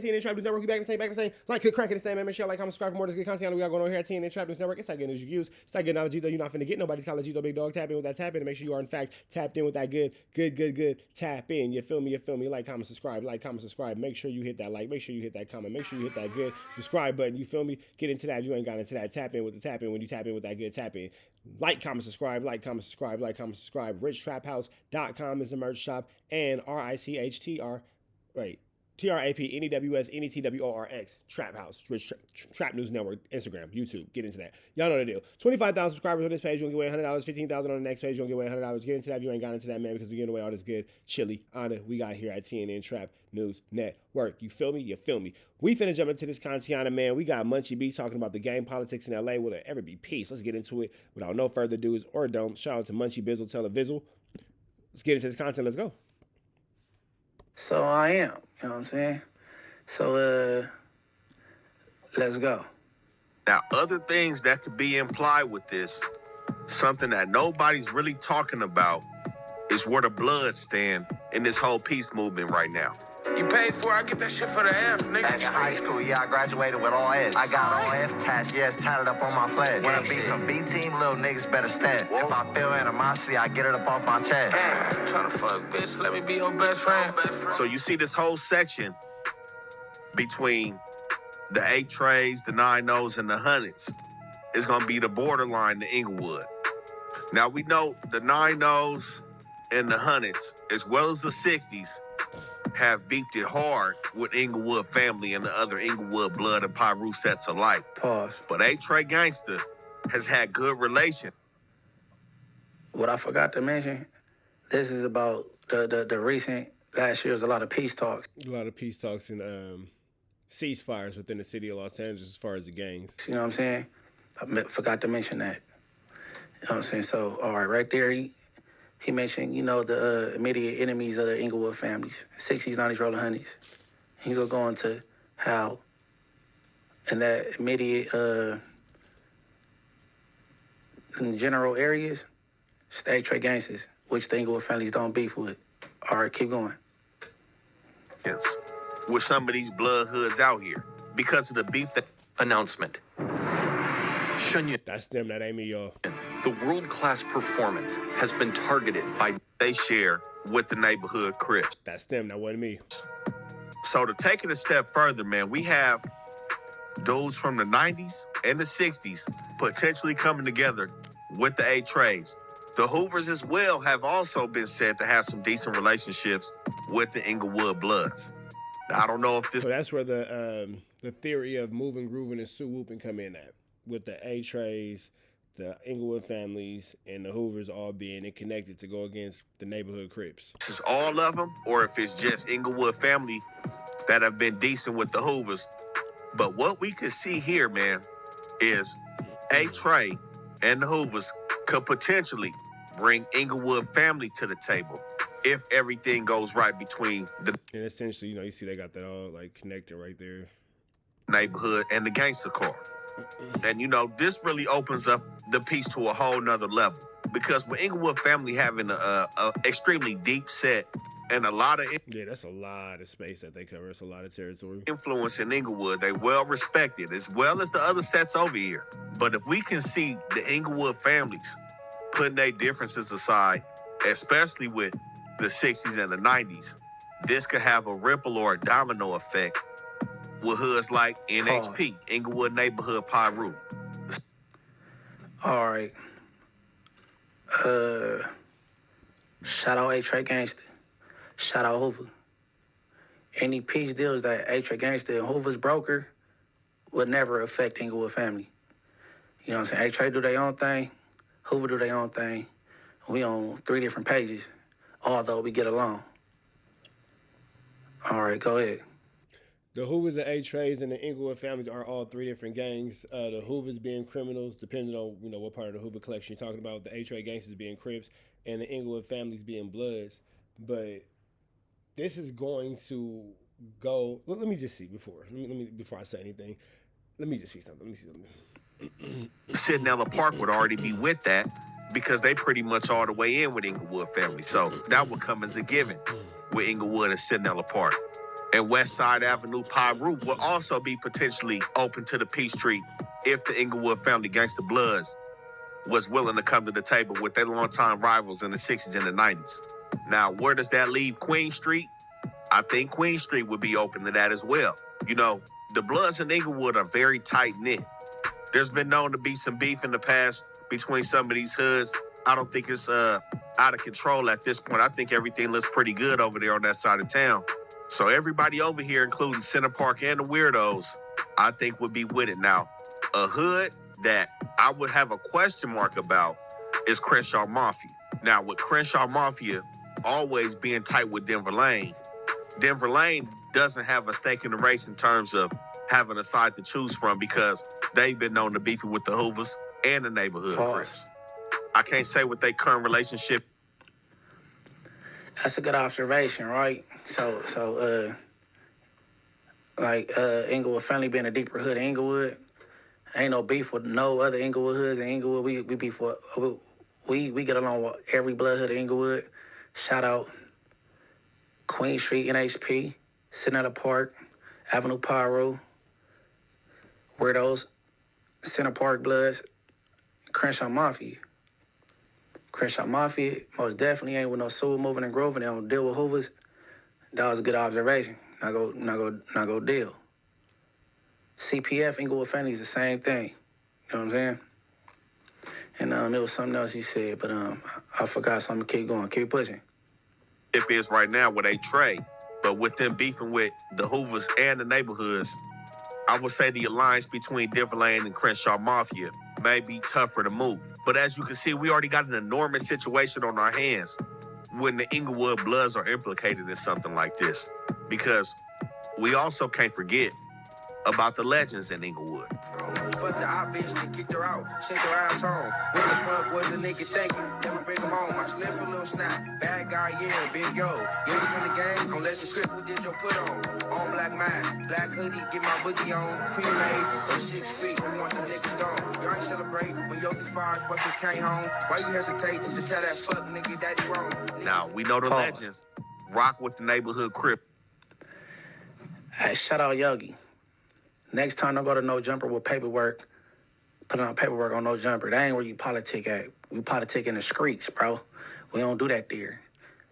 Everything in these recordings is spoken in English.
TNN Trap News Network, we back in the same. Like, good crack in the same, man. Make sure you like, comment, subscribe for more of this good content we got going on here at TNN Trap News Network. It's that good news you use. It's that good knowledge, though. You're not finna get nobody's college, though, big dog. Tap in with that tap in and make sure you are, in fact, tapped in with that good tap in. You feel me? Like, comment, subscribe. Make sure you hit that like. Make sure you hit that comment. Make sure you hit that good subscribe button. You feel me? Get into that. If you ain't got into that. Tap in with the tap in when you tap in with that good tap in. Like, comment, subscribe. RichTrapHouse.com is the merch shop. And RICHTR, right. TRAPNEWSNETWORX Trap House, Rich Trap News Network, Instagram, YouTube. Get into that. Y'all know the deal. 25,000 subscribers on this page, you'll get away $100. 15,000 on the next page, you'll get away $100. Get into that if you ain't got into that, man, because we're getting away all this good, chili honor we got here at TNN Trap News Network. You feel me? We finna jump into this content, man. We got Munchie B talking about the game politics in LA. Will there ever be peace? Let's get into it without no further do's or don'ts. Shout out to Munchie Bizzle, Televizzle. Let's get into this content. Let's go. So I am, you know what I'm saying? So, let's go. Now, other things that could be implied with this, something that nobody's really talking about, is where the blood stand in this whole peace movement right now. You paid for it, I get that shit for the F, nigga. Back in high school, yeah, I graduated with all F's. I got all F tats, yes, tatted up on my flag. When I be from B team, little niggas better step. If I feel animosity, I get it up off my chest. I'm trying to fuck, bitch. Let me be your best friend. So you see this whole section between the 8 trays, the 9-0s, and the 100s is going to be the borderline to Inglewood. Now, we know the 9-0s and the 100s, as well as the 60s, have beefed it hard with Inglewood family and the other Inglewood blood and Pyru sets alike. Pause. But 8 Tray Gangster has had good relation. What I forgot to mention, this is about the recent, last year was a lot of peace talks. A lot of peace talks and ceasefires within the city of Los Angeles as far as the gangs. You know what I'm saying? I forgot to mention that. You know what I'm saying? So, all right, right there, he mentioned, you know, the immediate enemies of the Inglewood families, 60s, 90s, Rollin, 100s. He's going to go into how in that immediate, in the general areas, state trade gangsters, which the Inglewood families don't beef with. All right, keep going. Yes. With some of these blood hoods out here because of the beef that... Announcement. Shunya. That's them, that ain't me, y'all. The world-class performance has been targeted by... they share with the neighborhood Crips. That's them, that wasn't me. So to take it a step further, man, we have dudes from the 90s and the 60s potentially coming together with the 8 Trays. The Hoovers as well have also been said to have some decent relationships with the Inglewood Bloods. Now, I don't know if this... So that's where the theory of moving, grooving, and sue-whooping come in at. With the 8 Trays, the Inglewood families, and the Hoovers all being connected to go against the neighborhood Crips. This is all of them, or if it's just Inglewood family that have been decent with the Hoovers. But what we could see here, man, is 8 Tray and the Hoovers could potentially bring Inglewood family to the table if everything goes right between the... And essentially, you know, you see they got that all, like, connected right there. ...neighborhood and the gangster car. And, you know, this really opens up the piece to a whole nother level. Because with Inglewood family having a extremely deep set and a lot of... Yeah, that's a lot of space that they cover. It's a lot of territory. ...influence in Inglewood. They well respected, as well as the other sets over here. But if we can see the Inglewood families putting their differences aside, especially with the 60s and the 90s, this could have a ripple or a domino effect with hoods like NHP, Inglewood Neighborhood Pyru. All right. Shout out 8 Tray Gangster. Shout out Hoover. Any peace deals that 8 Tray Gangster and Hoover's broker would never affect Inglewood family. You know what I'm saying? 8 Tray do their own thing. Hoover do their own thing. We on 3 different pages, although we get along. All right, go ahead. The Hoovers, the 8 Trays, and the Inglewood families are all 3 different gangs. The Hoovers being criminals, depending on, you know, what part of the Hoover collection you're talking about. The 8 Tray gangsters being Crips, and the Inglewood families being Bloods. But this is going to go... Let me just see before I say anything. Let me just see something. Sidnella Park would already be with that because they pretty much all the way in with Inglewood family. So that would come as a given with Inglewood and Sidnella Park. and West Side Avenue Pyru will also be potentially open to the Peachtree if the Inglewood family Gangsta Bloods was willing to come to the table with their longtime rivals in the 60s and the 90s. Now, where does that leave Queen Street? I think Queen Street would be open to that as well. You know, the Bloods and Inglewood are very tight-knit. There's been known to be some beef in the past between some of these hoods. I don't think it's out of control at this point. I think everything looks pretty good over there on that side of town. So everybody over here, including Center Park and the Weirdos, I think would be with it. Now, a hood that I would have a question mark about is Crenshaw Mafia. Now, with Crenshaw Mafia always being tight with Denver Lane doesn't have a stake in the race in terms of having a side to choose from because they've been known to beef with the Hoovers and the neighborhood Crips. I can't say what their current relationship. That's a good observation, right? Inglewood family being a deeper hood of Inglewood, ain't no beef with no other Inglewood hoods in Inglewood. We beef with, we get along with every blood hood of Inglewood. Shout out Queen Street, NHP, Center Park, Avenue Pyro, Weirdos, Center Park Bloods, Crenshaw Mafia. Crenshaw Mafia most definitely ain't with no sewer moving and Grove, and they don't deal with Hoovers. That was a good observation. Not go deal. CPF, Inglewood family is the same thing. You know what I'm saying? And there was something else you said, but I forgot, so I'm gonna keep going. Keep pushing. If is right now with a trade, but with them beefing with the Hoovers and the neighborhoods, I would say the alliance between Denver Lane and Crenshaw Mafia may be tougher to move. But as you can see, we already got an enormous situation on our hands when the Inglewood Bloods are implicated in something like this. Because we also can't forget about the legends in Inglewood. Fuck the op bitch, they kicked her out, shake her ass home. What the fuck was the nigga thinking? Never bring him home. I slid for a little snap. Bad guy, yeah, big yo. Get it from the game, don't let the Crip who did your put on. All black man, black hoodie, get my boogie on. Pre-made, or 6 feet, we want the niggas gone. You ain't celebrate when your defied fucking came home. Why you hesitate to tell that fuck nigga that he wrong? Now, we know the legends rock with the neighborhood Crip. Hey, shout out Yogi. Next time, don't go to No Jumper with paperwork. Put on paperwork on No Jumper. That ain't where you politic at. We politic in the streets, bro. We don't do that there.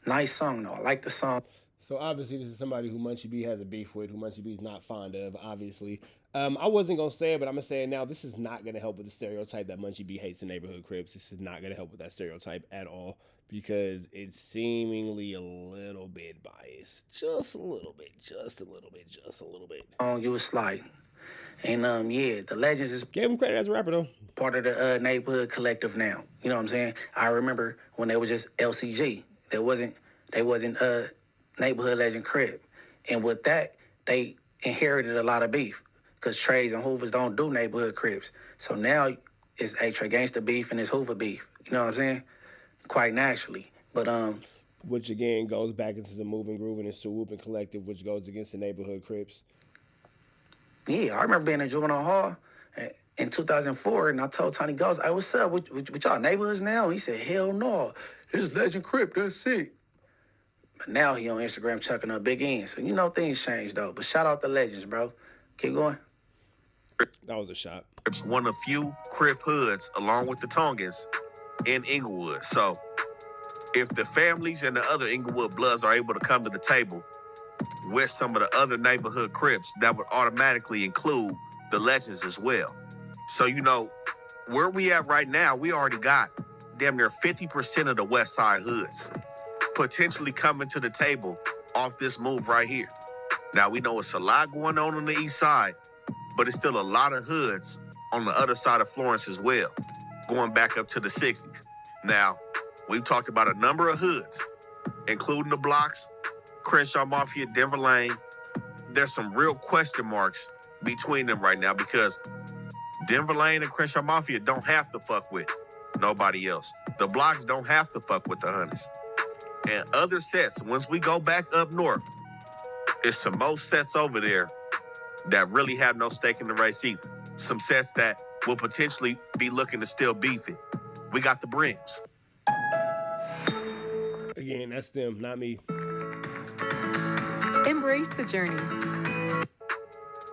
Nice song, though. I like the song. So, obviously, this is somebody who Munchie B has a beef with, who Munchie B is not fond of, obviously. I wasn't going to say it, but I'm going to say it now. This is not going to help with the stereotype that Munchie B hates the neighborhood Crips. This is not going to help with that stereotype at all because it's seemingly a little bit biased. Just a little bit. You was sliding. And, the Legends is Gave him credit as a rapper, though. part of the neighborhood collective now. You know what I'm saying? I remember when they were just LCG. They wasn't neighborhood legend Crip. And with that, they inherited a lot of beef because Trays and Hoovers don't do neighborhood Crips. So now it's A-Tray Gangsta beef and it's Hoover beef. You know what I'm saying? Quite naturally. But which again goes back into the Moving Groove and it's Whooping Collective, which goes against the neighborhood Crips. yeah, I remember being in juvenile hall in 2004, and I told Tony Ghost, "Hey, what's up? With y'all neighborhoods now?" He said, "Hell no, it's Legend Crip. That's sick." But now he on Instagram chucking up big ends. So you know things change though. But shout out the Legends, bro. Keep going. That was a shot. It's one of few Crip hoods, along with the Tongans, in Inglewood. So if the families and the other Inglewood Bloods are able to come to the table with some of the other neighborhood Crips, that would automatically include the Legends as well. So, you know, where we at right now, we already got damn near 50% of the West Side hoods potentially coming to the table off this move right here. Now, we know it's a lot going on the East Side, but it's still a lot of hoods on the other side of Florence as well, going back up to the 60s. Now, we've talked about a number of hoods, including the blocks, Crenshaw Mafia, Denver Lane. There's some real question marks between them right now because Denver Lane and Crenshaw Mafia don't have to fuck with nobody else. The blocks don't have to fuck with the Hunters. And other sets, once we go back up north, it's some more sets over there that really have no stake in the race either. Some sets that will potentially be looking to still beef it. We got the Brims. Again, that's them, not me. In embrace the journey.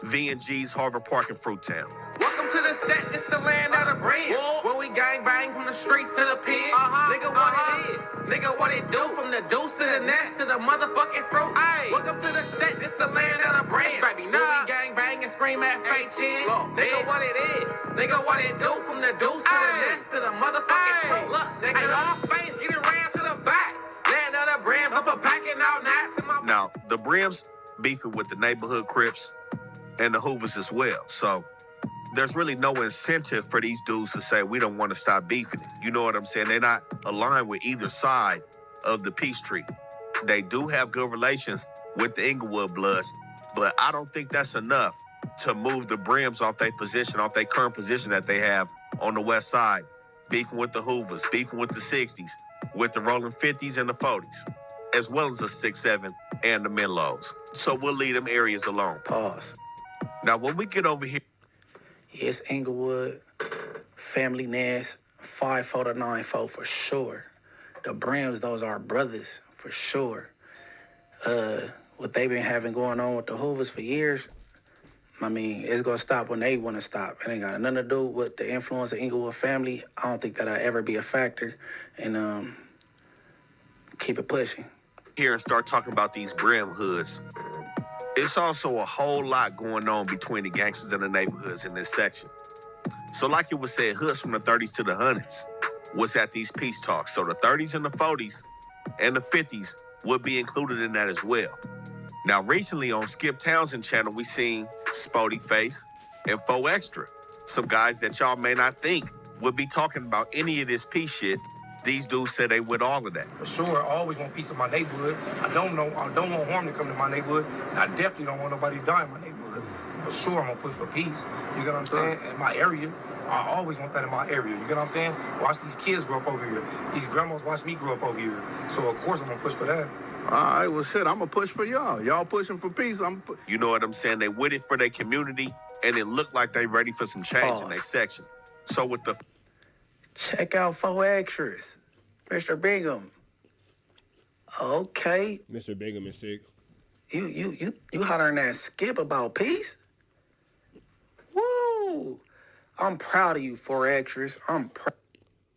V&G's Harvard Park and Fruittown. Welcome to the set, it's the land of the brand. Where we gang bang from the streets to the pen. Nigga, what it is. Nigga, what it do. From the deuce to the nest to the motherfucking fruit. Welcome to the set, it's the land of the brand. Baby, where we gang bang and scream at fake chin. Nigga, what it is. Nigga, what it do. From the deuce to the nest to the motherfucking fruit. Look, nigga, all face getting ran to the back. Land of the brand, I'm for packing out gnats in my... Now, the Brims beefing with the neighborhood Crips and the Hoovers as well. So there's really no incentive for these dudes to say we don't want to stop beefing. You know what I'm saying? They're not aligned with either side of the peace treaty. They do have good relations with the Inglewood Bloods, but I don't think that's enough to move the Brims off their position, off their current position that they have on the west side, beefing with the Hoovers, beefing with the 60s, with the Rollin 50s and the 40s, as well as the 6-7 and the Menlos. So we'll leave them areas alone. Pause. Now, when we get over here, Yes, Inglewood, Family Nest, 5-4 to 9-4 for sure. The Brims, those are brothers for sure. What they've been having going on with the Hoovers for years, I mean, it's gonna stop when they wanna stop. It ain't got nothing to do with the influence of Inglewood family. I don't think that'll ever be a factor. And keep it pushing. here and start talking about these Brim hoods, it's also a whole lot going on between the gangsters and the neighborhoods in this section. So like it was said, hoods from the 30s to the 100s was at these peace talks. So the 30s and the 40s and the 50s would be included in that as well. Now, recently on Skip Townsend channel, we seen Spody Face and 4 Extra, some guys that y'all may not think would be talking about any of this peace shit. These dudes said they with all of that. For sure, I always want peace in my neighborhood. I don't want harm to come to my neighborhood, and I definitely don't want nobody to die in my neighborhood. For sure, I'm gonna push for peace. You get what I'm saying? In my area, I always want that in my area. You get what I'm saying? Watch these kids grow up over here. These grandmas watch me grow up over here. So of course I'm gonna push for that. All right, well, shit, I'm gonna push for y'all. Y'all pushing for peace. You know what I'm saying? They with it for their community, and it looked like they ready for some change in their section. So with the... Check out 4 Extras. Mr. Bingham. Okay. Mr. Bingham is sick. You hollering at Skip about peace? Woo! I'm proud of you, 4 Extras. I'm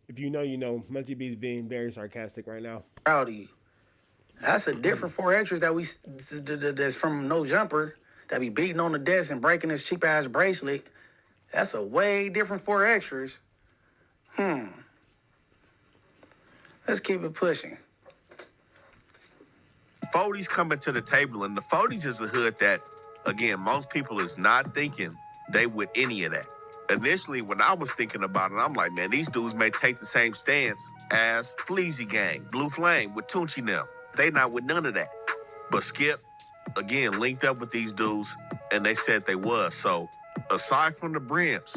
If you know, you know. Munchie B's being very sarcastic right now. proud of you. That's a different 4 Extras that's from No Jumper that be beating on the desk and breaking his cheap ass bracelet. That's a way different 4 Extras. Let's keep it pushing. 40s coming to the table, and the 40s is a hood that, again, most people is not thinking they with any of that. Initially, when I was thinking about it, I'm like, man, these dudes may take the same stance as Fleazy Gang, Blue Flame, with Tunchi now. They not with none of that. But Skip, again, linked up with these dudes, and they said they was. So, aside from the Brims,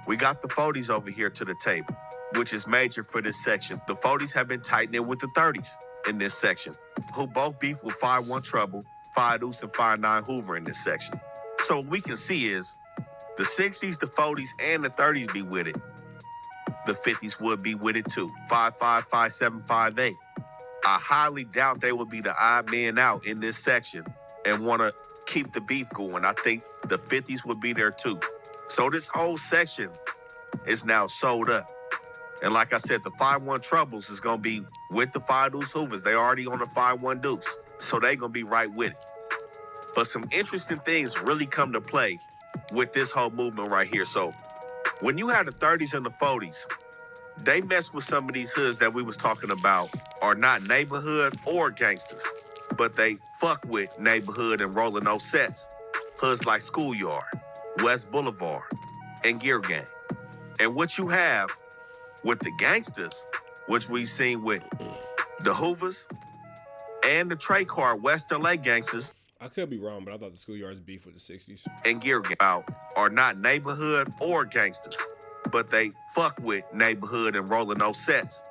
we got the 40s over here to the table, which is major for this section. The 40s have been tightening with the 30s in this section, who both beef with 5-1 Trouble, 5 Deuce, and 5-9 Hoover in this section. So what we can see is the 60s, the 40s, and the 30s be with it. The 50s would be with it too. 5-5, 5-7, 5-8. I highly doubt they would be the odd man out in this section and want to keep the beef going. I think the 50s would be there too. So this whole section is now sold up. And like I said, the 5-1 Troubles is going to be with the 5 Deuce Hoovers. They already on the 5-1 Deuce. So they going to be right with it. But some interesting things really come to play with this whole movement right here. So when you have the 30s and the 40s, they mess with some of these hoods that we was talking about are not neighborhood or gangsters, but they fuck with neighborhood and rolling those sets. Hoods like Schoolyard, West Boulevard, and Gear Gang. And what you have with the gangsters, which we've seen with the Hoovers and the Trey Car West LA gangsters. I could be wrong, but I thought the Schoolyard's beef with the 60s. And Gear Gang are not neighborhood or gangsters, but they fuck with neighborhood and rolling those sets.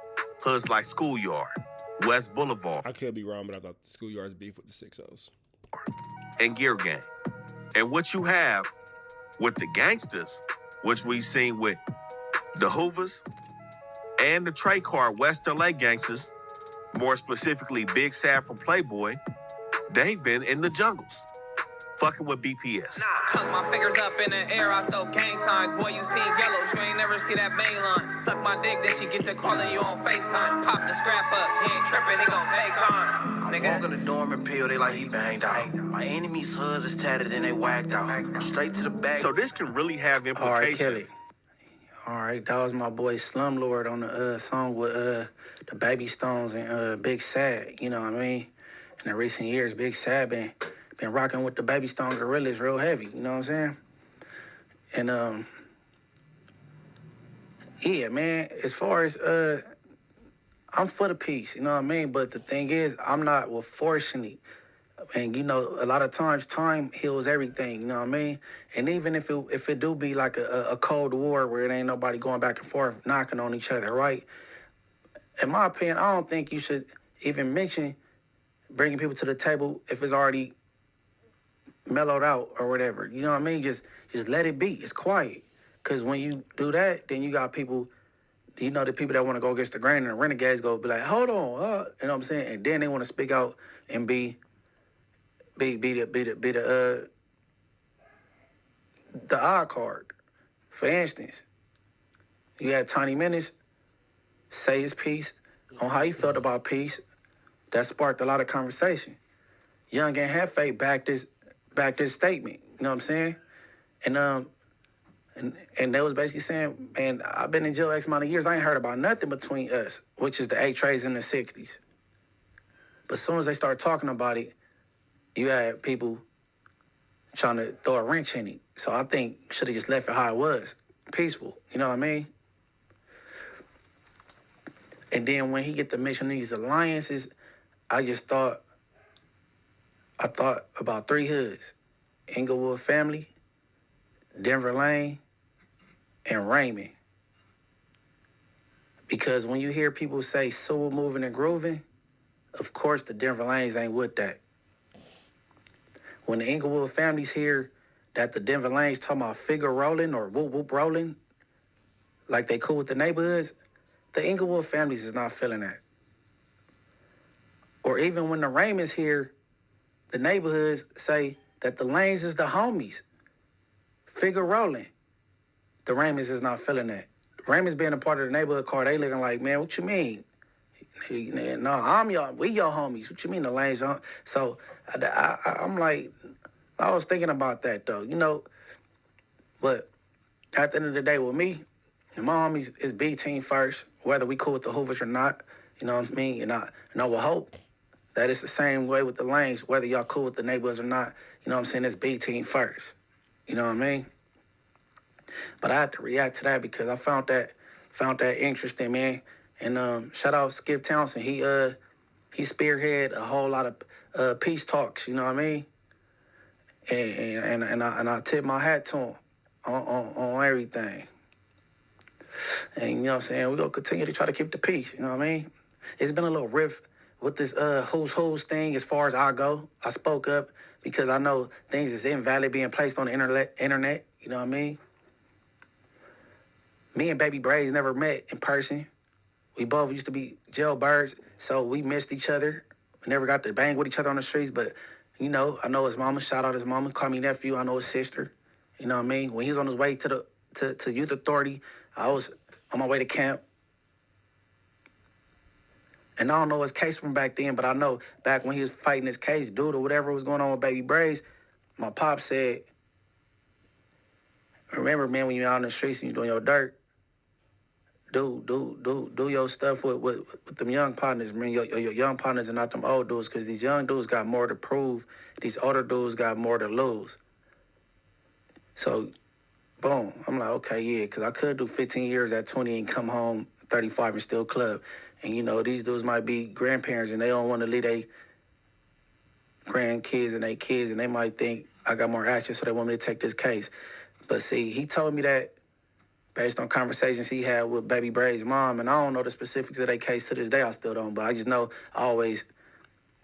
Hoods like Schoolyard, West Boulevard. I could be wrong, but I thought the Schoolyard's beef with the 60s. And Gear Gang. And what you have with the gangsters, which we've seen with the Hoovers and the Trey Car West LA gangsters, more specifically Big Sad from Playboy, they've been in the jungles, fucking with BPS. Tuck my fingers up in the air, I throw gang signs. Boy, you seen yellows, you ain't never see that main line. Suck my dick, then she get to calling you on FaceTime. Pop the scrap up, he ain't tripping, he gon' take time. I walk in the dorm and pill, they like he banged out. My enemy's hoods is tatted and they whacked out. I'm straight to the back. So this can really have All right, implications. Kelly. All right, that was my boy Slumlord on the song with the Baby Stones and Big Sad. You know what I mean? In the recent years, Big Sad been rocking with the Baby Stone Gorillas real heavy. You know what I'm saying? And yeah, man. As far as I'm for the peace. You know what I mean? But the thing is, I'm not forcing it. And, you know, a lot of times time heals everything, you know what I mean? And even if it do be like a Cold War where it ain't nobody going back and forth knocking on each other, right? In my opinion, I don't think you should even mention bringing people to the table if it's already mellowed out or whatever. You know what I mean? Just let it be. It's quiet. Because when you do that, then you got people, you know, the people that want to go against the grain and the renegades go be like, hold on, you know what I'm saying? And then they want to speak out and be the odd card. For instance, you had Tiny Menace say his piece on how he felt about peace. That sparked a lot of conversation. Young and Hefe backed this statement. You know what I'm saying? And they was basically saying, man, I've been in jail X amount of years. I ain't heard about nothing between us, which is the 8 trays in the 60s. But as soon as they start talking about it, you had people trying to throw a wrench in it. So I think should have just left it how it was. Peaceful. You know what I mean? And then when he get to mention these alliances, I thought about 3 hoods. Inglewood Family, Denver Lane, and Raymond. Because when you hear people say Sewell moving and grooving, of course the Denver Lanes ain't with that. When the Inglewood families hear that the Denver Lanes talking about figure rolling or whoop whoop rolling, like they cool with the neighborhoods, the Inglewood families is not feeling that. Or even when the Raymonds hear the neighborhoods say that the Lanes is the homies, figure rolling, the Raymonds is not feeling that. Raymonds being a part of the neighborhood car, they looking like, man, what you mean? No, we your homies. What you mean the Lanes? So I'm like, I was thinking about that though, you know. But at the end of the day, with me, and my homies is B team first, whether we cool with the Hoovers or not. You know what I mean? And I will hope that it's the same way with the Lanes, whether y'all cool with the neighborhoods or not. You know what I'm saying? It's B team first. You know what I mean? But I had to react to that because I found that interesting, man. And shout out Skip Townsend. He spearhead a whole lot of peace talks. You know what I mean? And I tip my hat to him on everything. And you know what I'm saying? We're gonna continue to try to keep the peace. You know what I mean? It's been a little rift with this who's thing as far as I go. I spoke up because I know things is invalid being placed on the internet. You know what I mean? Me and Baby Braids never met in person. We both used to be jailbirds, so we missed each other. We never got to bang with each other on the streets, but, you know, I know his mama. Shout out his mama. Call me nephew. I know his sister. You know what I mean? When he was on his way to Youth Authority, I was on my way to camp. And I don't know his case from back then, but I know back when he was fighting his case, dude, or whatever was going on with Baby Braids, my pop said, remember, man, when you're out in the streets and you're doing your dirt, do your stuff with them young partners. I mean, your young partners and not them old dudes, because these young dudes got more to prove. These older dudes got more to lose. So, boom. I'm like, okay, yeah, because I could do 15 years at 20 and come home 35 and still club. And, you know, these dudes might be grandparents and they don't want to leave their grandkids and their kids, and they might think I got more action, so they want me to take this case. But see, he told me that based on conversations he had with Baby Braids' mom, and I don't know the specifics of that case to this day. I still don't, but I just know I always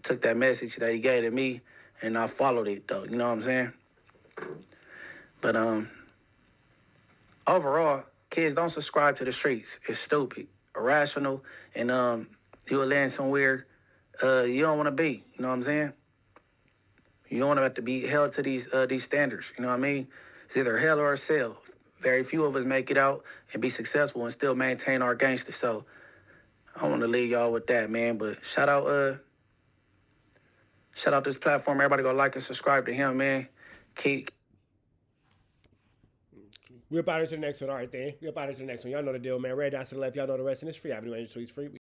took that message that he gave to me, and I followed it, though. You know what I'm saying? But overall, kids, don't subscribe to the streets. It's stupid, irrational, and you will land somewhere you don't want to be. You know what I'm saying? You don't want to have to be held to these standards. You know what I mean? It's either hell or a sell. Very few of us make it out and be successful and still maintain our gangster. So I want to leave y'all with that, man. But shout out this platform. Everybody go like and subscribe to him, man. We're about to the next one. All right, then. We're about to the next one. Y'all know the deal, man. Red dots to the left. Y'all know the rest. And it's free. Avenue Angel Tweets free.